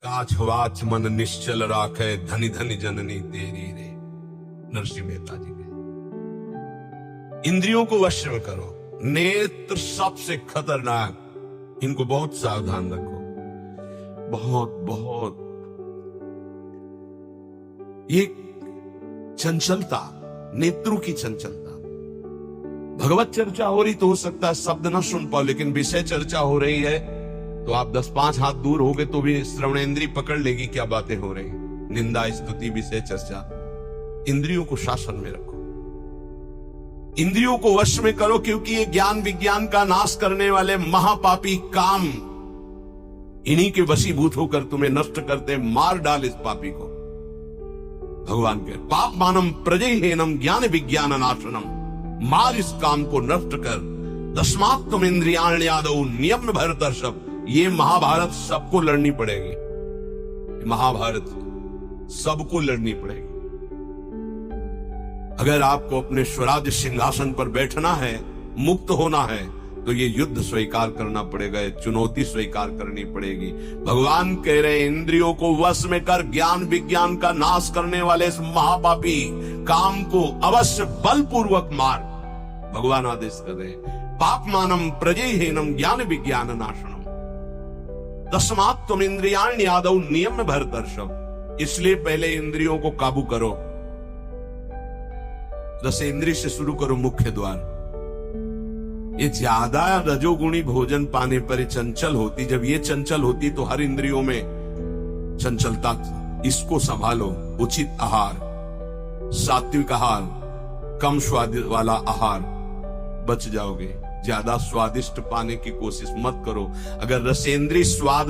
काछ वाच मन निश्चल राखे, धनी धनी जननी तेरी रे। नरसिंह मेहता जी के। इंद्रियों को वश में करो। नेत्र सबसे खतरनाक, इनको बहुत सावधान रखो, बहुत बहुत। ये चंचलता, नेत्रों की चंचलता। भगवत चर्चा हो रही तो हो सकता है शब्द ना सुन पाओ, लेकिन विषय चर्चा हो रही है तो आप 10-5 हाथ दूर हो गए तो भी श्रवणेंद्रिय पकड़ लेगी क्या बातें हो रही। निंदा, स्तुति, विषय चर्चा। इंद्रियों को शासन में रखो, इंद्रियों को वश में करो, क्योंकि ये ज्ञान विज्ञान का नाश करने वाले महापापी काम इन्हीं के वशीभूत होकर तुम्हें नष्ट करते। मार डाल इस पापी को। भगवान के पाप मानम प्रजयहीनम ज्ञान विज्ञान नाशनम। मार इस काम को नष्ट कर। तस्मात् तुम इंद्रियाण्यादौ नियम भरतर्षभ। ये महाभारत सबको लड़नी पड़ेगी, महाभारत सबको लड़नी पड़ेगी। अगर आपको अपने स्वराज्य सिंहासन पर बैठना है, मुक्त होना है, तो ये युद्ध स्वीकार करना पड़ेगा, ये चुनौती स्वीकार करनी पड़ेगी। भगवान कह रहे इंद्रियों को वश में कर, ज्ञान विज्ञान का नाश करने वाले इस महापापी काम को अवश्य बलपूर्वक मार। भगवान आदेश कर रहे पापमानम प्रजयहीनम ज्ञान विज्ञान नाशनम। तस्मात् तुम इंद्रियाण्यादौ नियम भरतर्षभ। इसलिए पहले इंद्रियों को काबू करो। रसेंद्रिय से शुरू करो, मुख्य द्वार। ये ज्यादा रजोगुणी भोजन पाने पर चंचल होती। जब ये चंचल होती तो हर इंद्रियों में चंचलता। इसको संभालो। उचित आहार, सात्विक आहार, कम स्वाद वाला आहार, बच जाओगे। ज्यादा स्वादिष्ट पाने की कोशिश मत करो। अगर रसेंद्रिय स्वाद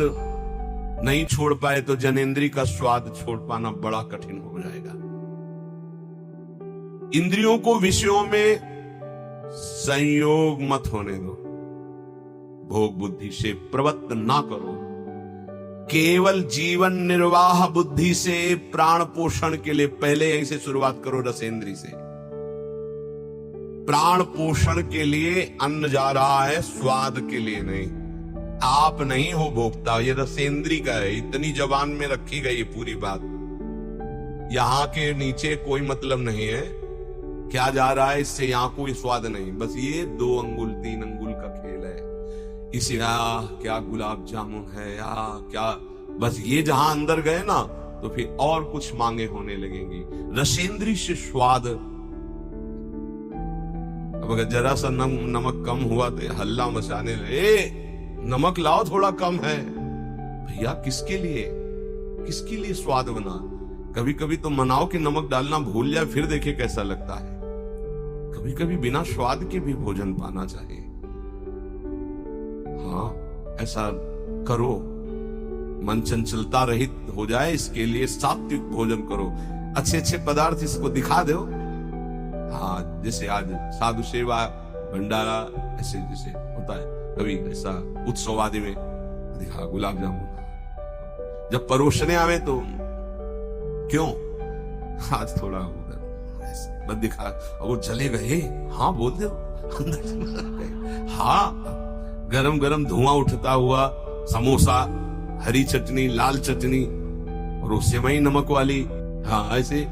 नहीं छोड़ पाए तो जनेंद्रिय का स्वाद छोड़ पाना बड़ा कठिन हो जाएगा। इंद्रियों को विषयों में संयोग मत होने दो। भोग बुद्धि से प्रवृत्त ना करो। केवल जीवन निर्वाह बुद्धि से प्राण पोषण के लिए पहले यहीं से शुरुआत करो, रसेंद्रिय से। प्राण पोषण के लिए अन्न जा रहा है, स्वाद के लिए नहीं। आप नहीं हो भोक्ता, ये रसेंद्रिय का है। इतनी जबान में रखी गई पूरी बात। यहां के नीचे कोई मतलब नहीं है क्या जा रहा है, इससे यहां कोई स्वाद नहीं। बस ये 2 अंगुल 3 अंगुल का खेल है। इसे क्या गुलाब जामुन है या क्या, बस ये जहां अंदर गए ना तो फिर और कुछ मांगे होने लगेंगी। रसेंद्रिय से स्वाद। अब अगर जरा सा नमक कम हुआ तो हल्ला मचाने लगे, नमक लाओ थोड़ा कम है। भैया किसके लिए स्वाद बना। कभी कभी तो मनाओ कि नमक डालना भूल जाए, फिर देखे कैसा लगता है। कभी कभी बिना स्वाद के भी भोजन पाना चाहिए। हाँ, ऐसा करो। मन चंचलता रहित हो जाए, इसके लिए सात्विक भोजन करो। अच्छे अच्छे पदार्थ इसको दिखा दो। हाँ, जैसे आज साधु सेवा भंडारा ऐसे जैसे होता है, कभी ऐसा उत्सव आदि में दिखा गुलाब जामुन। जब परोसने आवे तो क्यों आज थोड़ा उधर बस दिखा, और वो चले गए। हाँ बोल दो हाँ, गरम गरम धुआं उठता हुआ समोसा, हरी चटनी, लाल चटनी और उससे वही नमक वाली। हाँ ऐसे।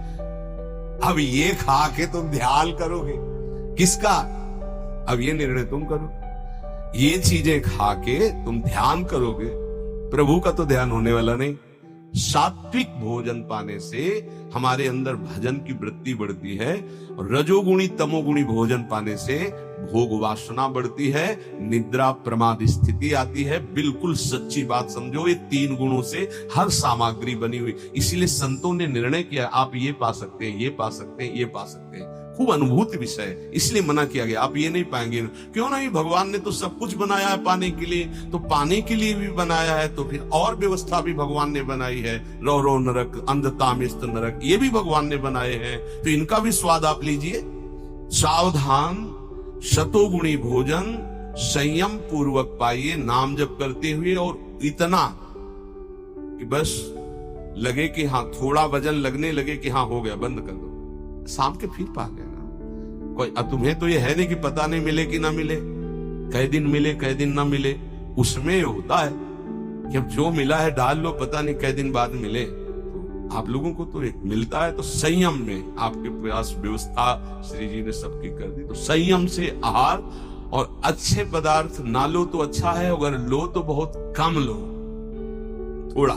अब ये खा के तुम ध्यान करोगे किसका? अब ये निर्णय तुम करो। ये चीजें खा के तुम ध्यान करोगे, प्रभु का तो ध्यान होने वाला नहीं। सात्विक भोजन पाने से हमारे अंदर भजन की वृत्ति बढ़ती है, और रजोगुणी तमोगुणी भोजन पाने से भोग वासना बढ़ती है, निद्रा प्रमाद स्थिति आती है। बिल्कुल सच्ची बात समझो, ये 3 गुणों से हर सामग्री बनी हुई। इसीलिए संतों ने निर्णय किया आप ये पा सकते हैं, ये पा सकते हैं, ये पा सकते हैं। खूब अनुभूति विषय, इसलिए मना किया गया आप ये नहीं पाएंगे। क्यों नहीं? भगवान ने तो सब कुछ बनाया है पाने के लिए, तो पाने के लिए भी बनाया है, तो फिर और व्यवस्था भी भगवान ने बनाई है। रो रो नरक, अंधतामिस्त नरक, ये भी भगवान ने बनाए हैं, तो इनका भी स्वाद आप लीजिए। सावधान, शतोगुणी भोजन संयम पूर्वक पाइए, नाम जप करते हुए। और इतना कि बस लगे कि हाँ, थोड़ा वजन लगने लगे कि हाँ हो गया, बंद कर दो, शाम के फिर पा लेना। कोई तुम्हें तो ये है नहीं कि पता नहीं मिले कि ना मिले, कई दिन मिले कई दिन ना मिले, उसमें होता है कि अब जो मिला है डाल लो, पता नहीं कै दिन बाद मिले। तो आप लोगों को तो एक मिलता है तो संयम में आपके पास व्यवस्था श्री जी ने सबकी कर दी, तो संयम से आहार, और अच्छे पदार्थ ना लो तो अच्छा है, अगर लो तो बहुत कम लो, थोड़ा।